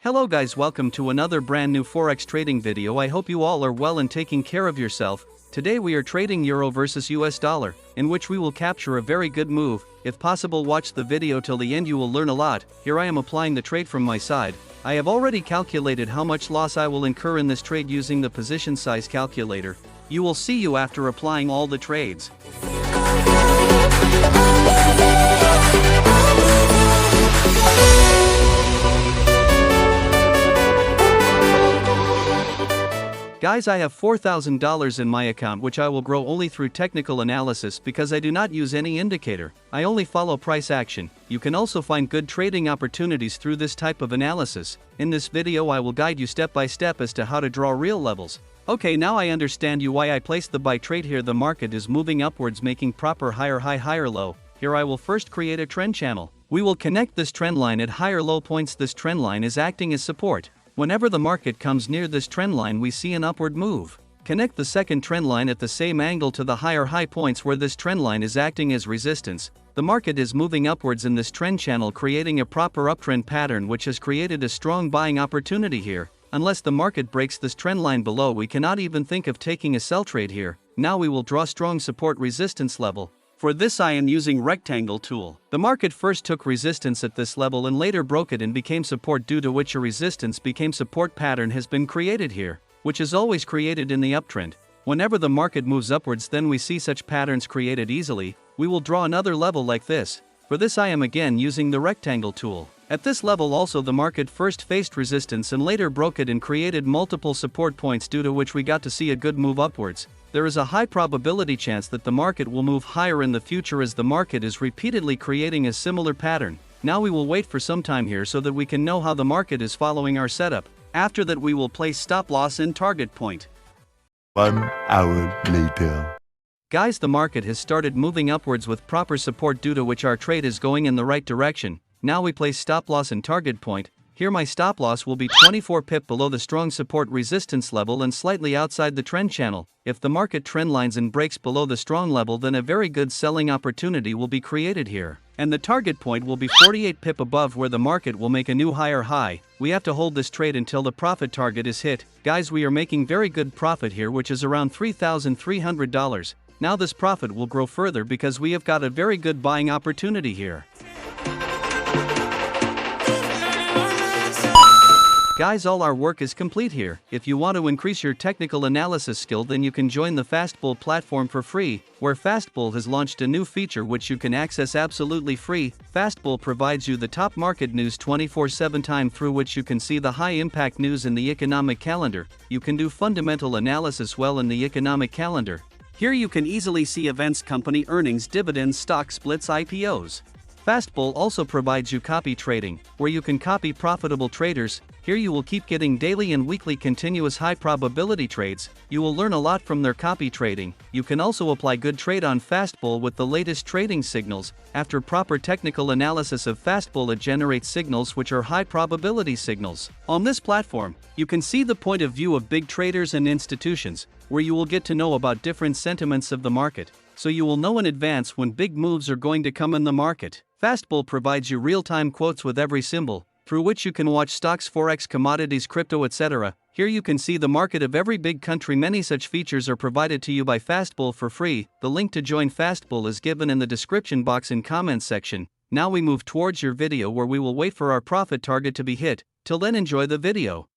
Hello guys, welcome to another brand new Forex trading video. I hope you all are well and taking care of yourself. Today we are trading Euro versus US dollar, in which we will capture a very good move. If possible, watch the video till the end, you will learn a lot. Here I am applying the trade from my side. I have already calculated how much loss I will incur in this trade using the position size calculator. You will see you after applying all the trades. Guys, I have $4,000 in my account, which I will grow only through technical analysis because I do not use any indicator. I only follow price action. You can also find good trading opportunities through this type of analysis. In this video I will guide you step by step as to how to draw real levels. Okay, now I understand you why I placed the buy trade here. The market is moving upwards, making proper higher high higher low. Here I will first create a trend channel. We will connect this trend line at higher low points. This trend line is acting as support. Whenever the market comes near this trend line, we see an upward move. Connect the second trend line at the same angle to the higher high points where this trend line is acting as resistance. The market is moving upwards in this trend channel, creating a proper uptrend pattern, which has created a strong buying opportunity here. Unless the market breaks this trend line below, we cannot even think of taking a sell trade here. Now we will draw strong support resistance level. For this I am using rectangle tool. The market first took resistance at this level and later broke it and became support, due to which a resistance became support pattern has been created here, which is always created in the uptrend. Whenever the market moves upwards, then we see such patterns created easily. We will draw another level like this. For this I am again using the rectangle tool. At this level also the market first faced resistance and later broke it and created multiple support points, due to which we got to see a good move upwards. There is a high probability chance that the market will move higher in the future, as the market is repeatedly creating a similar pattern. Now we will wait for some time here so that we can know how the market is following our setup. After that we will place stop loss and target point. 1 hour later. Guys, the market has started moving upwards with proper support, due to which our trade is going in the right direction. Now we place stop loss and target point. Here my stop loss will be 24 pip below the strong support resistance level and slightly outside the trend channel. If the market trend lines and breaks below the strong level, then a very good selling opportunity will be created here. And the target point will be 48 pip above, where the market will make a new higher high. We have to hold this trade until the profit target is hit. Guys, we are making very good profit here, which is around $3,300. Now this profit will grow further because we have got a very good buying opportunity here. Guys, all our work is complete here. If you want to increase your technical analysis skill, then you can join the FastBull platform for free, where FastBull has launched a new feature which you can access absolutely free. FastBull provides you the top market news 24/7 time, through which you can see the high impact news in the economic calendar. You can do fundamental analysis well in the economic calendar. Here you can easily see events, company earnings, dividends, stock splits, IPOs. FastBull also provides you copy trading, where you can copy profitable traders. Here you will keep getting daily and weekly continuous high probability trades. You will learn a lot from their copy trading. You can also apply good trade on FastBull with the latest trading signals. After proper technical analysis of FastBull, it generates signals which are high probability signals. On this platform, you can see the point of view of big traders and institutions, where you will get to know about different sentiments of the market. So you will know in advance when big moves are going to come in the market. FastBull provides you real-time quotes with every symbol, through which you can watch stocks, forex, commodities, crypto, etc. Here you can see the market of every big country. Many such features are provided to you by FastBull for free. The link to join FastBull is given in the description box and comments section. Now we move towards your video, where we will wait for our profit target to be hit. Till then, enjoy the video.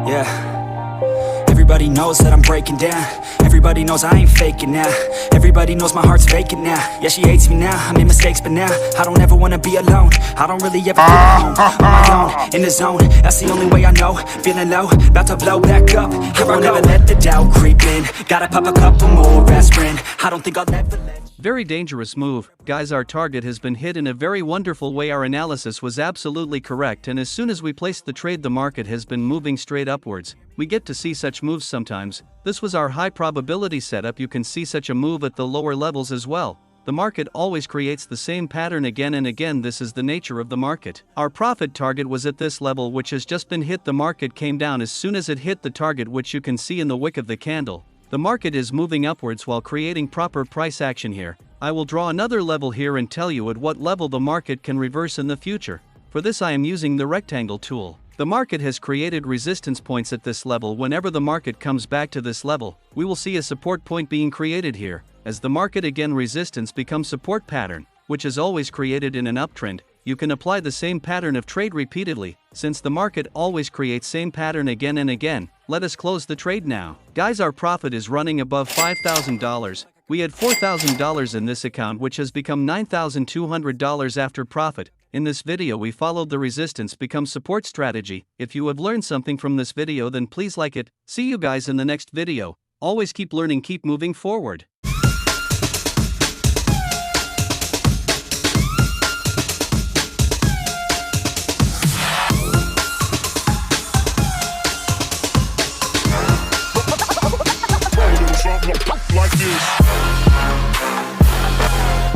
Yeah, everybody knows that I'm breaking down. Everybody knows I ain't faking now. Everybody knows my heart's vacant now. Yeah, she hates me now, I made mistakes, but now I don't ever wanna be alone. I don't really ever feel at home, on my own, in the zone. That's the only way I know, feeling low, about to blow back up. I won't ever let the doubt creep in. Gotta pop a couple more aspirin. I don't think I'll ever let. Very dangerous move. Guys, our target has been hit in a very wonderful way. Our analysis was absolutely correct, and as soon as we placed the trade, the market has been moving straight upwards. We get to see such moves sometimes. This was our high probability setup. You can see such a move at the lower levels as well. The market always creates the same pattern again and again. This is the nature of the market. Our profit target was at this level, which has just been hit. The market came down as soon as it hit the target, which you can see in the wick of the candle. The market is moving upwards while creating proper price action here. I will draw another level here and tell you at what level the market can reverse in the future. For this I am using the rectangle tool. The market has created resistance points at this level. Whenever the market comes back to this level, we will see a support point being created here. As the market again resistance becomes support pattern, which is always created in an uptrend, you can apply the same pattern of trade repeatedly. Since the market always creates same pattern again and again, let us close the trade now. Guys, our profit is running above $5,000. We had $4,000 in this account, which has become $9,200 after profit. In this video we followed the resistance become support strategy. If you have learned something from this video, then please like it. See you guys in the next video. Always keep learning, keep moving forward. Like this.